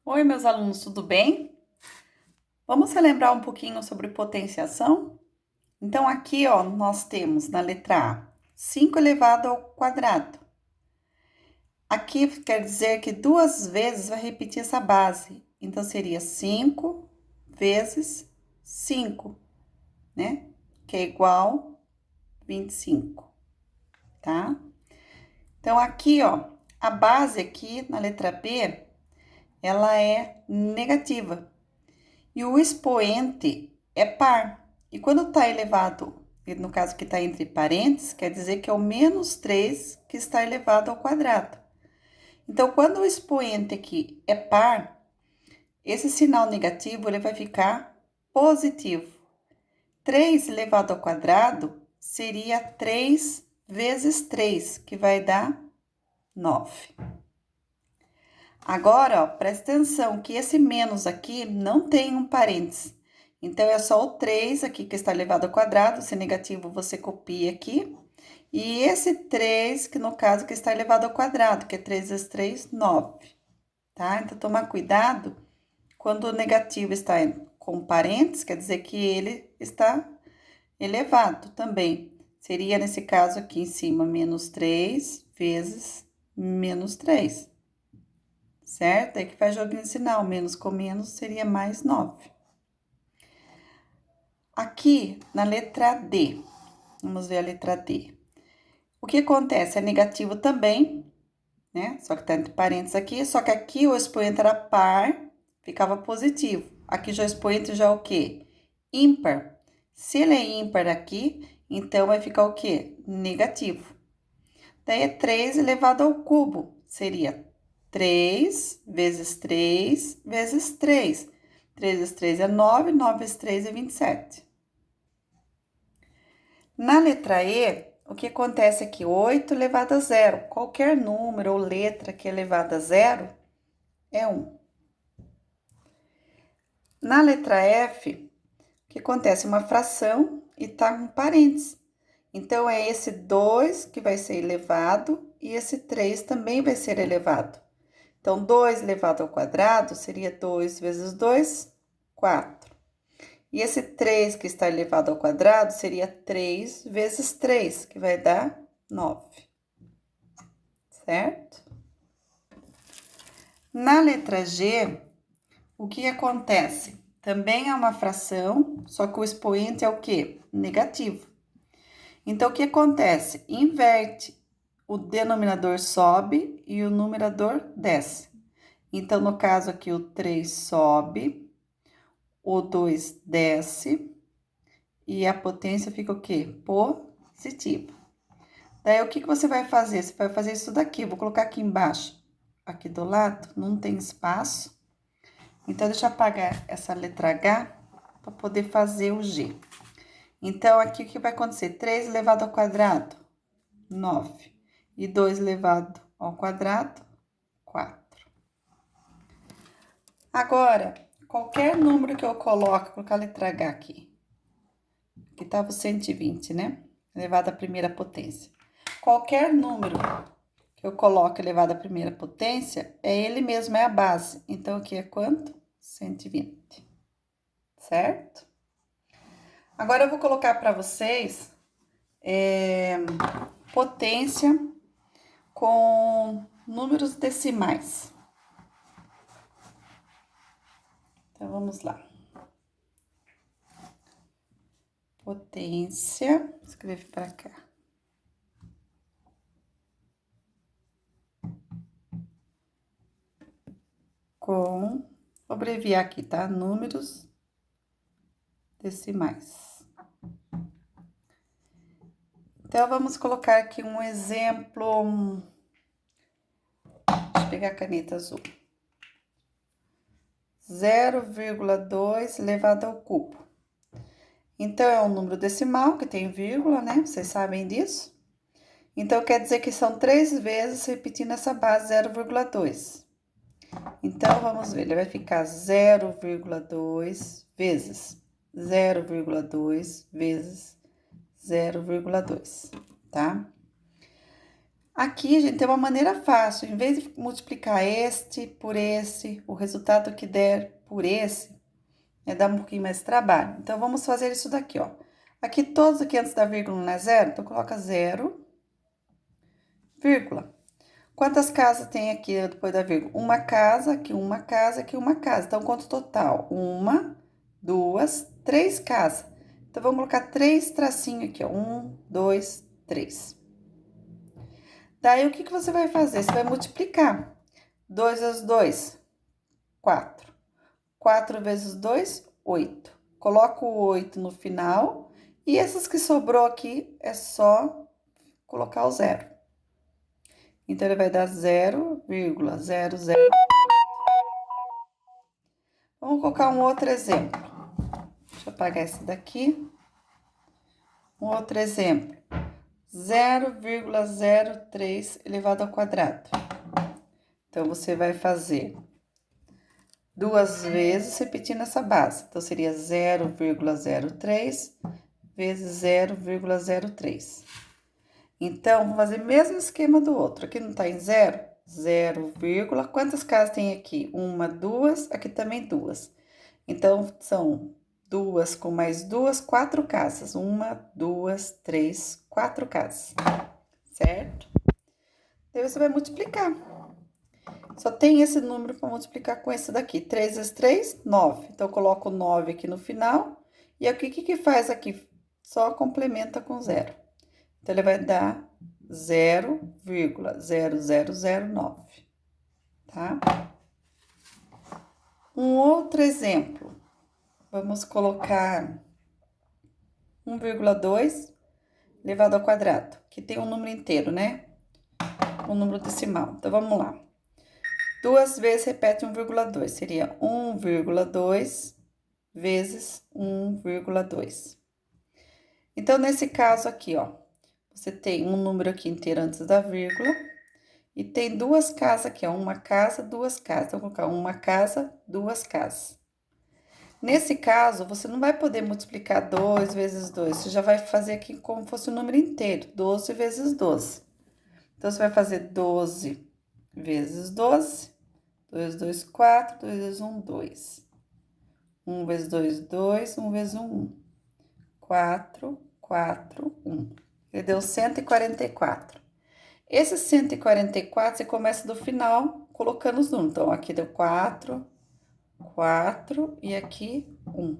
Oi, meus alunos, tudo bem? Vamos relembrar um pouquinho sobre potenciação? Então, aqui, ó, nós temos na letra A, 5 elevado ao quadrado. Aqui quer dizer que duas vezes vai repetir essa base. Então, seria 5 vezes 5, né? Que é igual 25, tá? Então, aqui, ó, a base aqui na letra B, ela é negativa. E o expoente é par. E quando está elevado, no caso que está entre parênteses, quer dizer que é o menos 3 que está elevado ao quadrado. Então, quando o expoente aqui é par, esse sinal negativo ele vai ficar positivo. 3 elevado ao quadrado seria 3 vezes 3, que vai dar 9. Agora, ó, presta atenção que esse menos aqui não tem um parênteses. Então, é só o 3 aqui que está elevado ao quadrado, se negativo você copia aqui. E esse 3, que no caso que está elevado ao quadrado, que é 3 vezes 3, 9, tá? Então, toma cuidado quando o negativo está com parênteses, quer dizer que ele está elevado também. Seria, nesse caso aqui em cima, menos 3 vezes menos 3. Certo? Aí que faz joguinho de sinal, menos com menos seria mais 9. Aqui, na letra D, vamos ver a letra D. O que acontece? É negativo também, né? Só que tá entre parênteses aqui, só que aqui o expoente era par, ficava positivo. Aqui já o expoente já é o quê? Ímpar. Se ele é ímpar aqui, então vai ficar o quê? Negativo. Daí é 3 elevado ao cubo, seria 3 vezes 3 vezes 3. 3 vezes 3 é 9, 9 vezes 3 é 27. Na letra E, o que acontece aqui? 8 elevado a zero. Qualquer número ou letra que é elevado a zero é 1. Na letra F, o que acontece? Uma fração e tá com parênteses. Então, é esse 2 que vai ser elevado e esse 3 também vai ser elevado. Então, 2 elevado ao quadrado seria 2 vezes 2, 4. E esse 3 que está elevado ao quadrado seria 3 vezes 3, que vai dar 9. Certo? Na letra G, o que acontece? Também é uma fração, só que o expoente é o quê? Negativo. Então, o que acontece? Inverte. O denominador sobe e o numerador desce. Então, no caso aqui, o 3 sobe, o 2 desce e a potência fica o quê? Positiva. Daí, o que você vai fazer? Você vai fazer isso daqui, vou colocar aqui embaixo. Aqui do lado, não tem espaço. Então, deixa eu apagar essa letra H para poder fazer o G. Então, aqui o que vai acontecer? 3 elevado ao quadrado, 9. E 2 elevado ao quadrado, 4. Agora, qualquer número que eu coloque, vou colocar a letra H aqui. Aqui estava o 120, né? Elevado à primeira potência. Qualquer número que eu coloque elevado à primeira potência, é ele mesmo, é a base. Então, aqui é quanto? 120. Certo? Agora, eu vou colocar para vocês potência com números decimais. Então, vamos lá. Potência, escreve para cá. Com, vou abreviar aqui, tá? Números decimais. Então, vamos colocar aqui um exemplo. Deixa eu pegar a caneta azul. 0,2 elevado ao cubo. Então, é um número decimal que tem vírgula, né? Vocês sabem disso? Então, quer dizer que são 3 vezes repetindo essa base 0,2. Então, vamos ver, ele vai ficar 0,2 vezes 0,2 vezes 0,2, tá? Aqui, gente, tem uma maneira fácil. Em vez de multiplicar este por esse, o resultado que der por esse, dá um pouquinho mais de trabalho. Então, vamos fazer isso daqui, ó. Aqui, todos aqui antes da vírgula não é zero, então coloca zero, vírgula. Quantas casas tem aqui depois da vírgula? Uma casa, aqui uma casa, aqui uma casa. Então, quanto total? Uma, duas, três casas. Então, vamos colocar três tracinhos aqui, ó. Um, dois, três. Daí, o que que você vai fazer? Você vai multiplicar. 2 vezes 2, 4. 4 vezes 2, 8. Coloca o 8 no final. E essas que sobrou aqui, é só colocar o zero. Então, ele vai dar 0,00. Vamos colocar um outro exemplo. Deixa eu apagar esse daqui. Um outro exemplo. 0,03 elevado ao quadrado. Então, você vai fazer duas vezes repetindo essa base. Então, seria 0,03 vezes 0,03. Então, vamos fazer o mesmo esquema do outro. Aqui não tá em zero? 0, quantas casas tem aqui? Uma, duas, aqui também duas. Então, são duas com mais duas, 4 casas. Uma, duas, três, 4 casas. Certo? Daí você vai multiplicar. Só tem esse número para multiplicar com esse daqui. 3 vezes 3, 9. Então, eu coloco 9 aqui no final. E aqui, o que faz aqui? Só complementa com zero. Então, ele vai dar 0,0009, tá? Um outro exemplo. Vamos colocar 1,2 elevado ao quadrado, que tem um número inteiro, né? Um número decimal. Então, vamos lá. Duas vezes repete 1,2, seria 1,2 vezes 1,2. Então, nesse caso aqui, ó, você tem um número aqui inteiro antes da vírgula e tem duas casas aqui, ó, uma casa, duas casas. Então, vou colocar uma casa, duas casas. Nesse caso, você não vai poder multiplicar 2 vezes 2, você já vai fazer aqui como fosse o número inteiro, 12 vezes 12. Então, você vai fazer 12 vezes 12, 2 vezes 2, 4, 2 vezes 1, 2. 1 vezes 2, 2, 1 vezes 1, 1. 4, 4, 1. Ele deu 144. Esse 144, você começa do final colocando os números. Então, aqui deu 4, 4 e aqui 1. Então,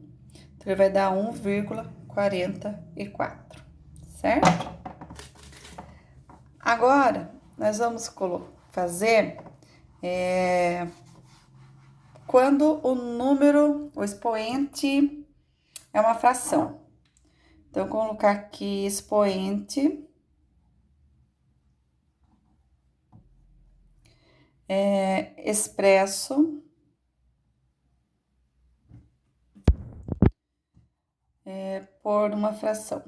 ele vai dar 1,44, certo? Agora, nós vamos fazer quando o número, o expoente é uma fração. Então, vou colocar aqui expoente expresso por uma fração.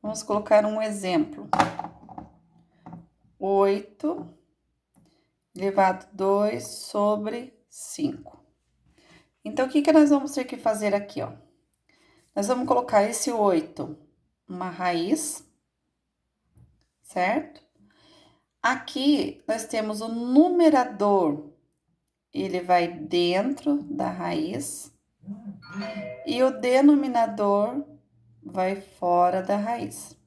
Vamos colocar um exemplo. 8 elevado a 2 sobre 5. Então, o que que nós vamos ter que fazer aqui, ó? Nós vamos colocar esse 8 uma raiz, certo? Aqui, nós temos o numerador, ele vai dentro da raiz, e o denominador vai fora da raiz.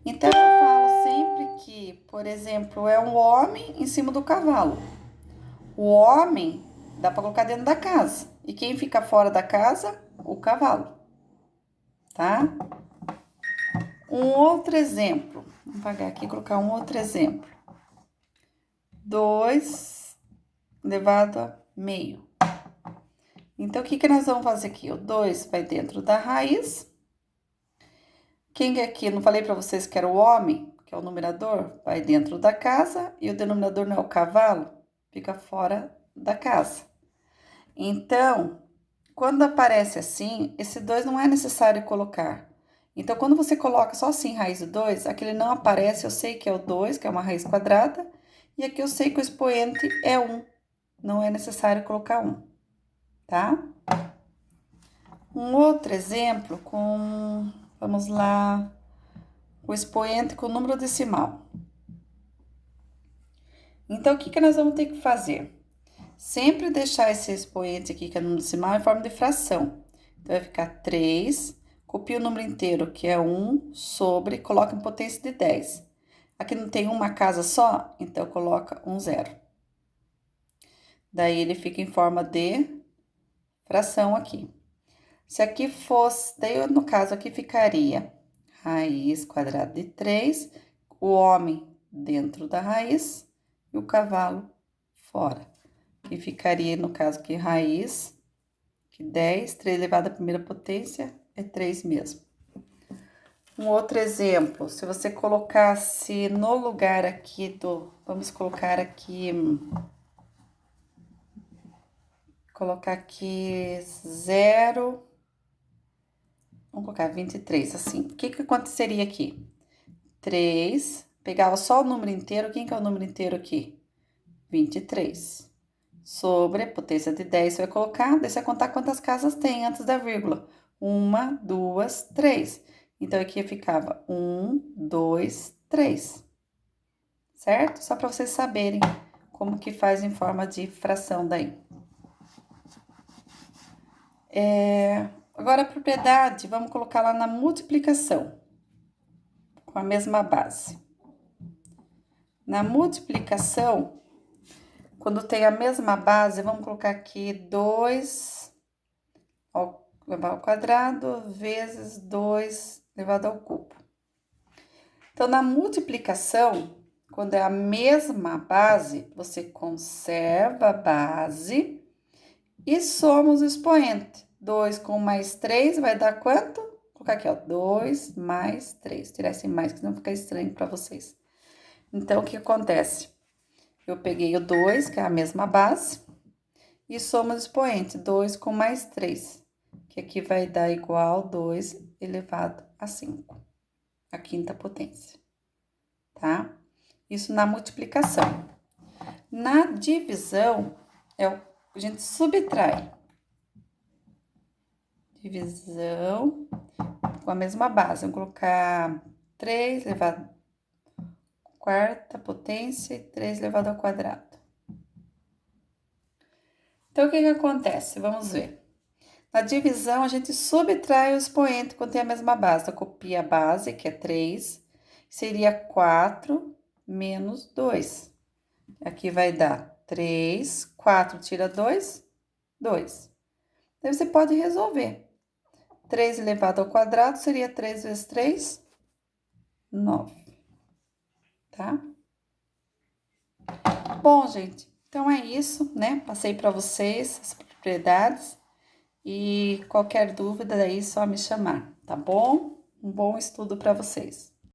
Então, eu falo sempre que, por exemplo, é um homem em cima do cavalo. O homem dá para colocar dentro da casa. E quem fica fora da casa? O cavalo. Tá? Um outro exemplo. Vou apagar aqui e colocar um outro exemplo. 2 elevado a meio. Então, o que que nós vamos fazer aqui? O 2 vai dentro da raiz. Quem é aqui? Não falei para vocês que era o homem, que é o numerador? Vai dentro da casa. E o denominador não é o cavalo? Fica fora da casa. Então, quando aparece assim, esse 2 não é necessário colocar. Então, quando você coloca só assim raiz do 2, aquele não aparece, eu sei que é o 2, que é uma raiz quadrada, e aqui eu sei que o expoente é 1. Não é necessário colocar 1, tá? Um outro exemplo com, vamos lá, o expoente com número decimal. Então, o que nós vamos ter que fazer? Sempre deixar esse expoente aqui, que é número decimal, em forma de fração. Então, vai ficar 3, copia o número inteiro, que é 1, sobre, coloca em potência de 10. Aqui não tem uma casa só, então coloca um zero. Daí, ele fica em forma de fração aqui. Se aqui fosse, daí no caso aqui ficaria raiz quadrada de 3, o homem dentro da raiz e o cavalo fora. E ficaria, no caso aqui, raiz, que 10, 3 elevado à primeira potência é 3 mesmo. Um outro exemplo, se você colocasse no lugar aqui do, vamos colocar aqui, zero, vamos colocar 23, assim. O que aconteceria aqui? 3, pegava só o número inteiro, quem que é o número inteiro aqui? 23. Sobre a potência de 10, você vai colocar, daí você vai contar quantas casas tem antes da vírgula. 1, 2, 3. Então, aqui ficava 1, 2, 3. Certo? Só para vocês saberem como que faz em forma de fração daí. Agora, a propriedade, vamos colocar lá na multiplicação, com a mesma base. Na multiplicação, quando tem a mesma base, vamos colocar aqui 2 elevado ao quadrado vezes 2 elevado ao cubo. Então, na multiplicação, quando é a mesma base, você conserva a base e soma os expoentes. 2 com mais 3 vai dar quanto? Vou colocar aqui, ó, 2 mais 3. Tirar esse mais, que senão fica estranho para vocês. Então, o que acontece? Eu peguei o 2, que é a mesma base, e somo os expoentes. 2 com mais 3, que aqui vai dar igual 2 elevado a 5, a quinta potência, tá? Isso na multiplicação. Na divisão, a gente subtrai. Divisão com a mesma base. Vamos colocar 3 elevado à quarta potência e 3 elevado ao quadrado. Então, o que acontece? Vamos ver. Na divisão, a gente subtrai o expoente quando tem a mesma base. Então, copia a base, que é 3, seria 4 menos 2. Aqui vai dar 3, 4 tira 2, 2. Daí você pode resolver. 3 elevado ao quadrado seria 3 vezes 3, 9. Tá? Bom, gente, então é isso, né? Passei para vocês as propriedades. E qualquer dúvida aí, só me chamar, tá bom? Um bom estudo para vocês.